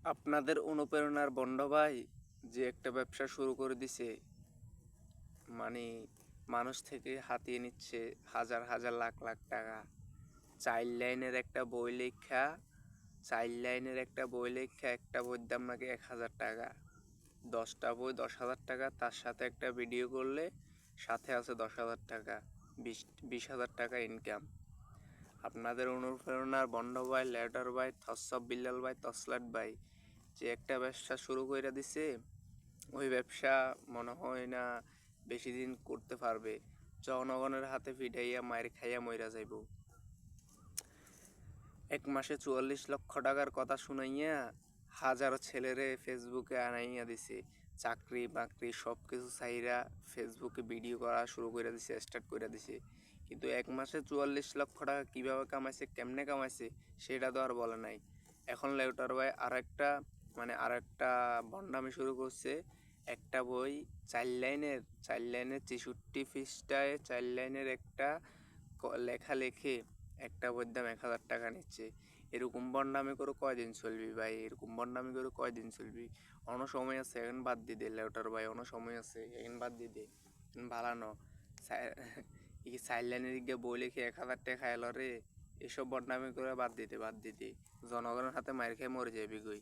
আপনাদের অনুপ্রেরণার বন্ড ভাই যে একটা ব্যবসা শুরু করে দিছে, মানে মানুষ থেকে হাতিয়ে নিচ্ছে হাজার হাজার লাখ লাখ টাকা। চাইল্ড লাইনের একটা বই লেখা, একটা বইয়ের দাম নাকি 1,000 টাকা। 10টা বই 10,000 টাকা, তার সাথে একটা ভিডিও করলে সাথে আছে 10,000 টাকা, 20,000 টাকা ইনকাম। আপনাদের অনুপ্রেরণার বন্ড ভাই, লেটার ভাই, থসব বিল্লাল ভাই, তসলাট ভাই যে একটা ব্যবসা শুরু করে দিছে, ওই ব্যবসা মনে হয় না বেশি দিন করতে পারবে। জনগণের হাতে ফিটাইয়া মায়ের খাইয়া মইরা যাইব। 1 মাসে 44 লক্ষ টাকার কথা শুনাইয়া হাজারো ছেলেরে ফেসবুকে আনাইয়া দিছে। চাকরি বাকরি সব কিছু চাইরা ফেসবুকে ভিডিও করা শুরু করে দিছে, স্টার্ট করে দিছে। কিন্তু 1 মাসে 44 লক্ষ টাকা কীভাবে কামাইছে, কেমনে কামাইছে সেটা তো আর বলে নাই। এখন লেউটার ভাই আরেকটা ভণ্ডামি শুরু করছে। একটা বই 4 লাইনের 63 পৃষ্ঠায় 4 লাইনের একটা লেখা লেখে একটা বইয়ের দাম 1,000 টাকা নিচ্ছে। এরকম ভণ্ডামি করে কয়দিন চলবি ভাই? এরকম ভণ্ডামি করে কয়দিন চলবি? অন্য সময় আছে, এখন বাদ দি দে লেউটার ভাই, অন্য সময় আছে, এখন বাদ দি দে। ভালো ন ই 4 লাইনের দিকে বই লিখে 1,000 টাকা খাইল রে। এসব ভণ্ডামি করে বাদ দিতে। জনগণের হাতে মার খেয়ে মরে যাবি গই।